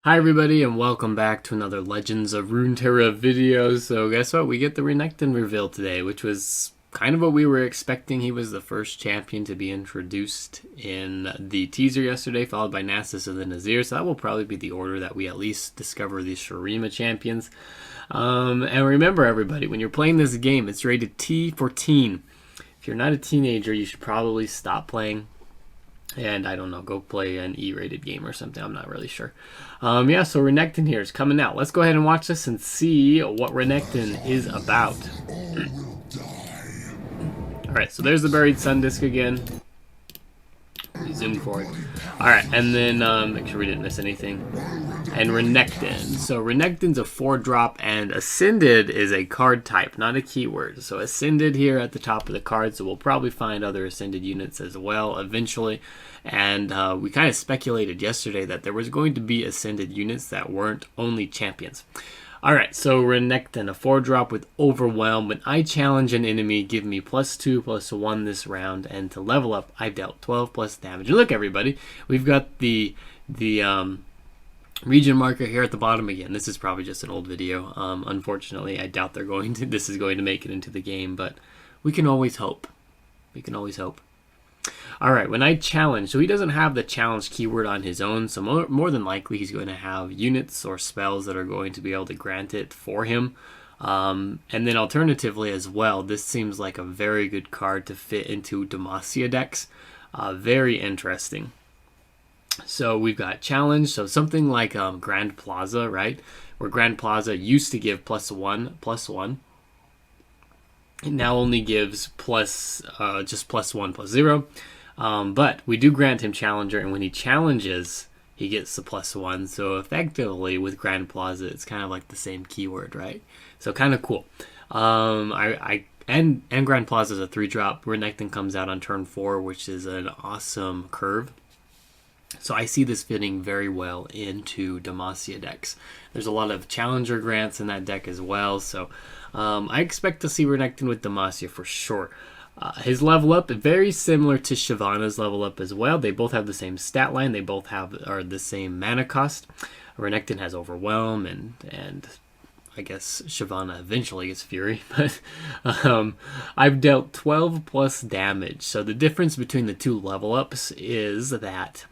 Hi everybody and welcome back to another Legends of Runeterra video. So guess what? We get the Renekton Reveal today, which was kind of what we were expecting. He was the first champion to be introduced in the teaser yesterday, followed by Nasus and then Azir. So that will probably be the order that we at least discover these Shurima champions. And remember everybody, when you're playing this game, it's rated T for teen. If you're not a teenager, you should probably stop playing. And I don't know, go play an E-rated game or something. I'm not really sure. Yeah, so Renekton here is coming out. Let's go ahead and watch this and see what Renekton is about. Alright, so there's the Buried Sun Disc again. Zoom forward. Alright, and then make sure we didn't miss anything. And Renekton. So Renekton's a 4-drop, and Ascended is a card type, not a keyword. So Ascended here at the top of the card, so we'll probably find other Ascended units as well eventually. And we kind of speculated yesterday that there was going to be Ascended units that weren't only champions. Alright, so Renekton, a 4-drop with Overwhelm. When I challenge an enemy, give me +2/+1 this round, and to level up, I've dealt 12 plus damage. And look everybody, we've got the region marker here at the bottom again. This is probably just an old video. Unfortunately, I doubt this is going to make it into the game, but we can always hope. We can always hope. Alright, when I challenge, so he doesn't have the challenge keyword on his own, so more than likely he's going to have units or spells that are going to be able to grant it for him. And then alternatively as well, this seems like a very good card to fit into Demacia decks. Very interesting. So we've got challenge, so something like Grand Plaza, right? Where Grand Plaza used to give +1/+1. It now only gives just +1/+0. But we do grant him Challenger, and when he challenges, he gets the +1. So effectively, with Grand Plaza, it's kind of like the same keyword, right? So kind of cool. And Grand Plaza is a 3-drop. Renekton comes out on turn 4, which is an awesome curve. So I see this fitting very well into Demacia decks. There's a lot of Challenger grants in that deck as well, so I expect to see Renekton with Demacia for sure. His level up, very similar to Shyvana's level up as well. They both have the same stat line. They both are the same mana cost. Renekton has Overwhelm, and I guess Shyvana eventually gets Fury. But I've dealt 12 plus damage. So the difference between the two level ups is that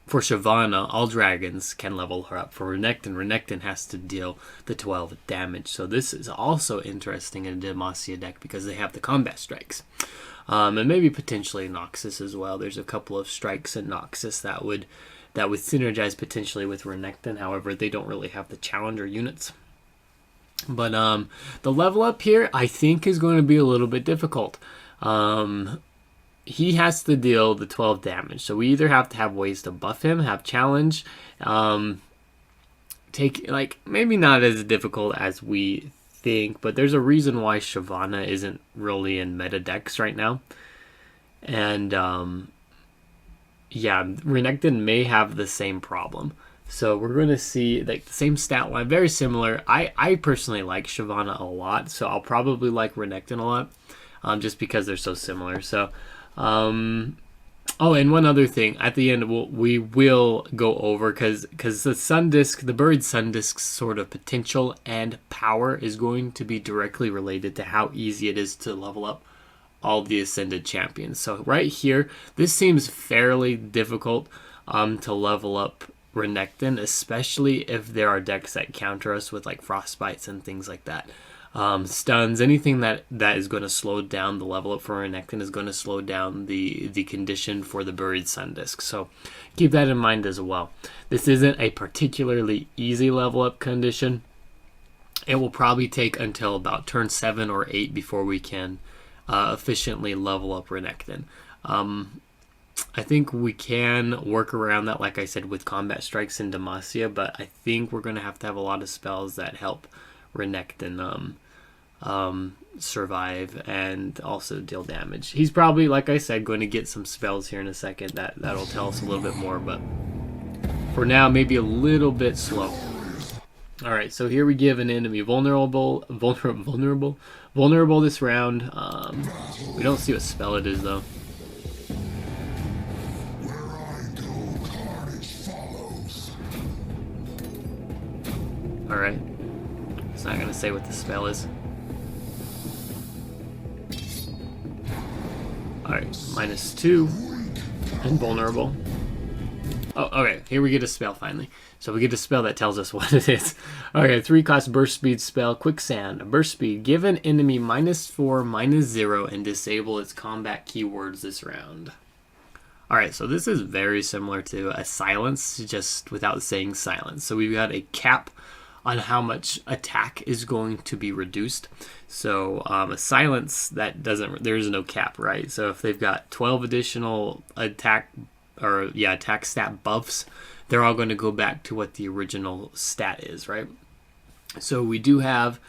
for Shyvana, all dragons can level her up. For Renekton has to deal the 12 damage. So this is also interesting in a Demacia deck because they have the combat strikes. And maybe potentially Noxus as well. There's a couple of strikes in Noxus that would synergize potentially with Renekton. However, they don't really have the challenger units. But the level up here, I think, is going to be a little bit difficult. He has to deal the 12 damage. So we either have to have ways to buff him, have challenge, maybe not as difficult as we think, but there's a reason why Shyvana isn't really in meta decks right now. And yeah, Renekton may have the same problem. So we're going to see like the same stat line, very similar. I personally like Shyvana a lot, so I'll probably like Renekton a lot, just because they're so similar. So oh, and one other thing at the end we will go over because the Sun Disc, the Buried Sun Disc's sort of potential and power is going to be directly related to how easy it is to level up all the Ascended champions. So right here, this seems fairly difficult to level up Renekton, especially if there are decks that counter us with like Frostbites and things like that. Stuns, anything that is going to slow down the level up for Renekton is going to slow down the condition for the Buried Sun Disc. So keep that in mind as well. This isn't a particularly easy level up condition. It will probably take until about turn 7 or 8 before we can efficiently level up Renekton. I think we can work around that, like I said, with combat strikes in Demacia, but I think we're going to have a lot of spells that help Renekton survive and also deal damage. He's probably, like I said, going to get some spells here in a second that'll tell us a little bit more, but for now maybe a little bit slow. Alright, so here we give an enemy vulnerable this round. We don't see what spell it is though. Alright. It's not going to say what the spell is. Alright, -2. Invulnerable. Oh, okay. Here we get a spell finally. So we get a spell that tells us what it is. Okay, 3-cost burst speed spell, Quicksand. Burst speed. Give an enemy -4, -0, and disable its combat keywords this round. Alright, so this is very similar to a silence, just without saying silence. So we've got a cap on how much attack is going to be reduced. So a silence, that doesn't, there is no cap, right? So if they've got 12 additional attack stat buffs, they're all going to go back to what the original stat is, right? So we do have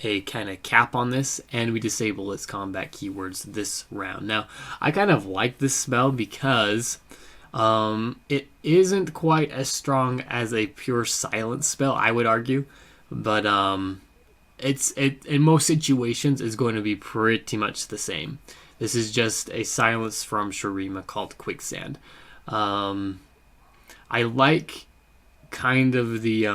a kind of cap on this, and we disable its combat keywords this round. Now, I kind of like this spell because it isn't quite as strong as a pure silence spell, I would argue, but it in most situations is going to be pretty much the same. This is just a silence from Shurima called Quicksand. I like kind of the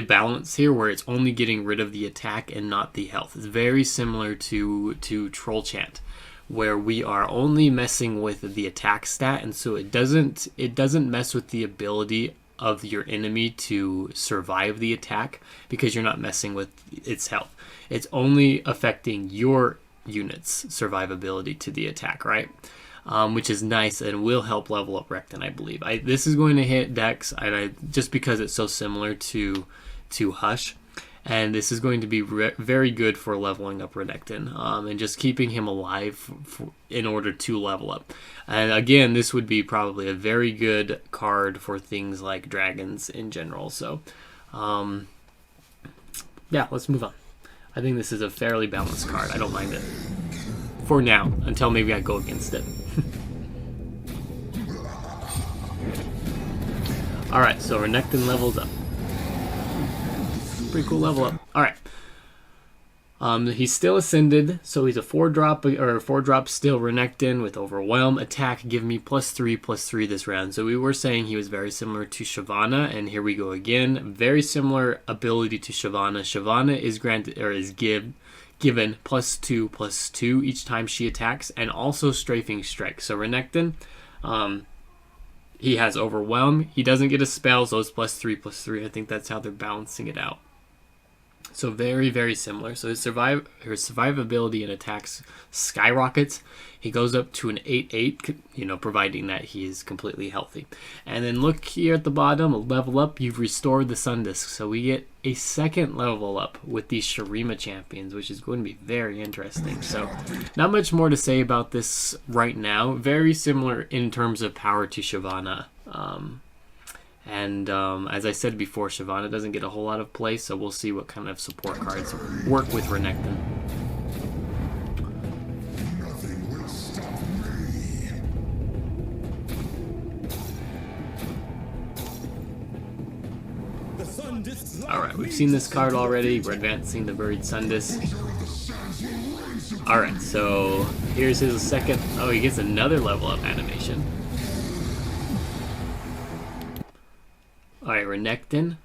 balance here, where it's only getting rid of the attack and not the health. It's very similar to Troll Chant, where we are only messing with the attack stat, and so it doesn't mess with the ability of your enemy to survive the attack, because you're not messing with its health. It's only affecting your unit's survivability to the attack, right? Which is nice and will help level up Renekton, I believe. This is going to hit Dex, just because it's so similar to Hush, and this is going to be very good for leveling up Renekton, and just keeping him alive in order to level up. And again, this would be probably a very good card for things like dragons in general. So, yeah, let's move on. I think this is a fairly balanced card. I don't mind it. For now, until maybe I go against it. Alright, so Renekton levels up. Pretty cool level up. Alright. He's still ascended, so he's a 4-drop still Renekton with Overwhelm. Attack, give me +3/+3 this round. So we were saying he was very similar to Shyvana, and here we go again. Very similar ability to Shyvana. Shyvana is granted, or is given +2/+2 each time she attacks, and also Strafing Strike. So Renekton, he has Overwhelm. He doesn't get a spell, so it's +3/+3. I think that's how they're balancing it out. So very, very similar. So his survivability and attacks skyrockets. He goes up to an 8/8, providing that he is completely healthy. And then look here at the bottom, level up, you've restored the Sun Disc. So we get a second level up with these Shurima champions, which is going to be very interesting. So not much more to say about this right now. Very similar in terms of power to Shyvana. And as I said before, Shyvana doesn't get a whole lot of play, so we'll see what kind of support cards work with Renekton. Alright, we've seen this card already. We're advancing the Buried Sun Disc. Alright, so here's his second. Oh, he gets another level up animation. Alright, Renekton.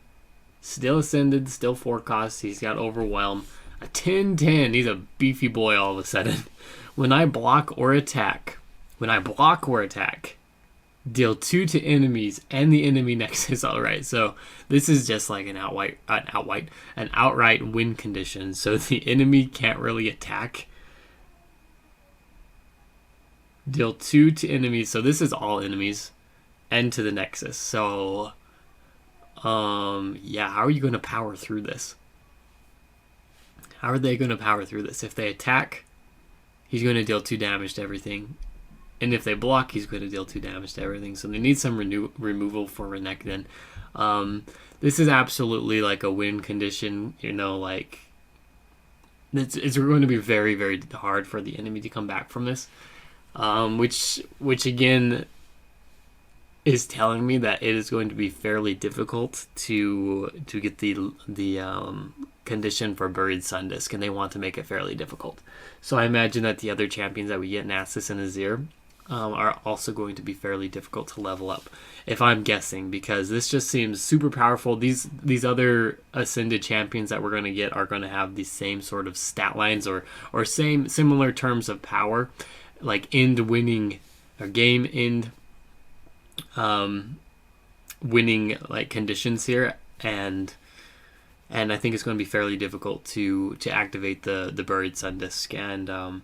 Still ascended, still 4 costs. He's got Overwhelm. A 10/10. He's a beefy boy all of a sudden. When I block or attack, deal 2 to enemies and the enemy nexus. Alright, so this is just like an outright win condition. So the enemy can't really attack. Deal 2 to enemies. So this is all enemies. And to the nexus. So yeah, how are you going to power through this? How are they going to power through this? If they attack, he's going to deal 2 damage to everything. And if they block, he's going to deal 2 damage to everything. So they need some removal for Renekton. This is absolutely like a win condition. Like it's going to be very, very hard for the enemy to come back from this. Which again is telling me that it is going to be fairly difficult to get the condition for Buried Sun Disc, and they want to make it fairly difficult. So I imagine that the other champions that we get, Nasus and Azir, are also going to be fairly difficult to level up, if I'm guessing, because this just seems super powerful. These other ascended champions that we're going to get are going to have the same sort of stat lines or similar terms of power, like end winning or game end winning like conditions here, and I think it's going to be fairly difficult to activate the Buried Sun Disc and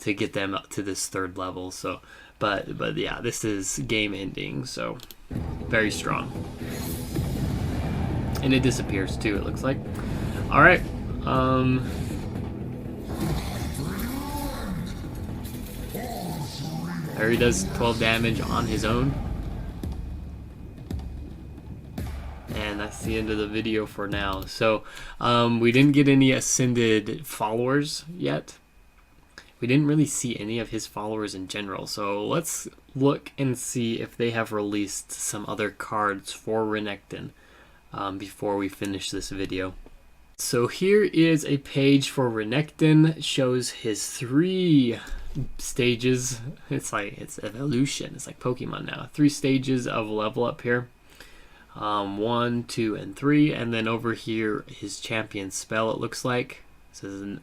to get them up to this 3rd level. So, but yeah, this is game ending, so very strong. And it disappears too, it looks like. All right. There he does 12 damage on his own. And that's the end of the video for now. So we didn't get any ascended followers yet. We didn't really see any of his followers in general. So let's look and see if they have released some other cards for Renekton before we finish this video. So here is a page for Renekton. It shows his 3 stages. It's evolution. It's like Pokemon now. 3 stages of level up here. 1, 2, and 3, and then over here his champion spell, it looks like. It says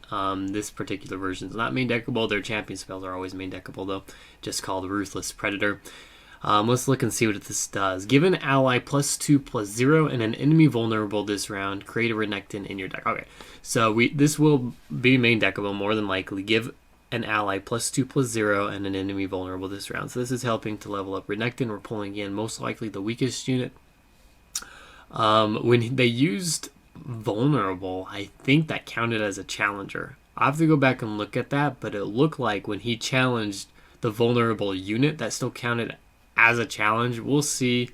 this particular version is not main deckable. Their champion spells are always main deckable though, just called Ruthless Predator. Let's look and see what this does. Give an ally +2/+0 and an enemy vulnerable this round. Create a Renekton in your deck. Okay, so this will be main deckable more than likely. Give an ally +2/+0 and an enemy vulnerable this round. So this is helping to level up Renekton. We're pulling in most likely the weakest unit. When they used vulnerable, I think that counted as a challenger. I have to go back and look at that, but it looked like when he challenged the vulnerable unit, that still counted as a challenge. We'll see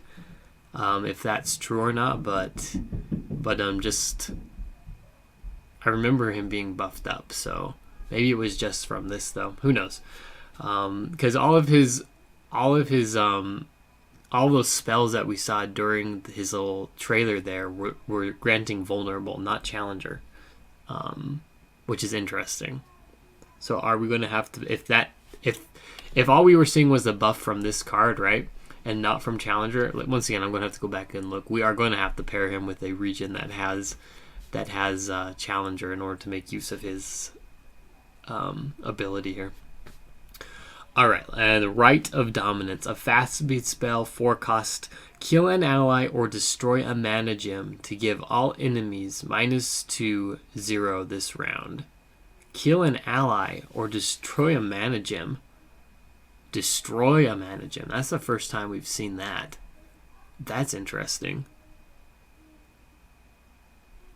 if that's true or not, but I remember him being buffed up, so maybe it was just from this though. Who knows? Because all those spells that we saw during his little trailer there were granting vulnerable, not challenger, which is interesting. So are we going to have to, if all we were seeing was the buff from this card, right, and not from challenger, once again I'm going to have to go back and look. We are going to have to pair him with a region that has challenger in order to make use of his ability here. Alright, and Rite of Dominance. A fast speed spell, 4 cost. Kill an ally or destroy a mana gem to give all enemies -2/0 this round. Kill an ally or destroy a mana gem. Destroy a mana gem. That's the first time we've seen that. That's interesting.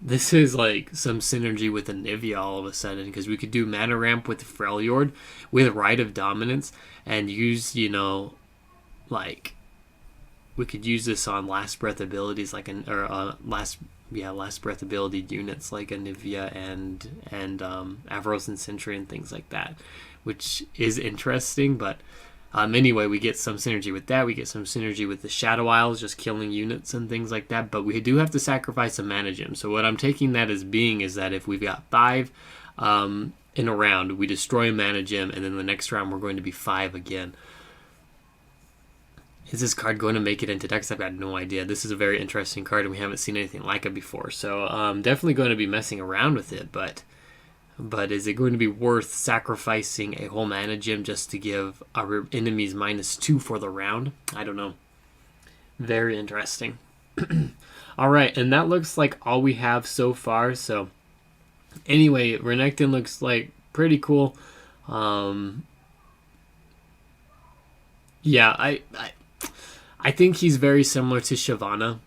This is like some synergy with Anivia all of a sudden, because we could do mana ramp with Freljord with Rite of Dominance and use, like we could use this on last breath abilities like last breath ability units like Anivia and Avaros and Sentry and things like that, which is interesting. But anyway, we get some synergy with that. We get some synergy with the Shadow Isles, just killing units and things like that. But we do have to sacrifice a mana gem. So what I'm taking that as being is that if we've got 5 in a round, we destroy a mana gem, and then the next round we're going to be 5 again. Is this card going to make it into decks? I've got no idea. This is a very interesting card, and we haven't seen anything like it before. So definitely going to be messing around with it, but is it going to be worth sacrificing a whole mana gem just to give our enemies -2 for the round? I don't know. Very interesting. All right, and that looks like all we have so far. So anyway, Renekton looks like pretty cool. Yeah, I think he's very similar to Shyvana.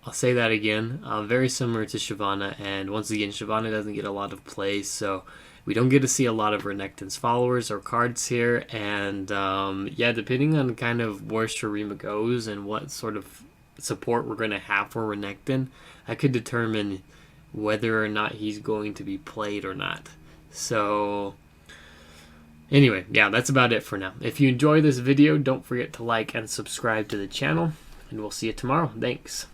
I'll say that again. Very similar to Shyvana, and once again, Shyvana doesn't get a lot of play, so we don't get to see a lot of Renekton's followers or cards here. And yeah, depending on kind of where Shurima goes and what sort of support we're going to have for Renekton, that could determine whether or not he's going to be played or not. So anyway, yeah, that's about it for now. If you enjoy this video, don't forget to like and subscribe to the channel, and we'll see you tomorrow. Thanks.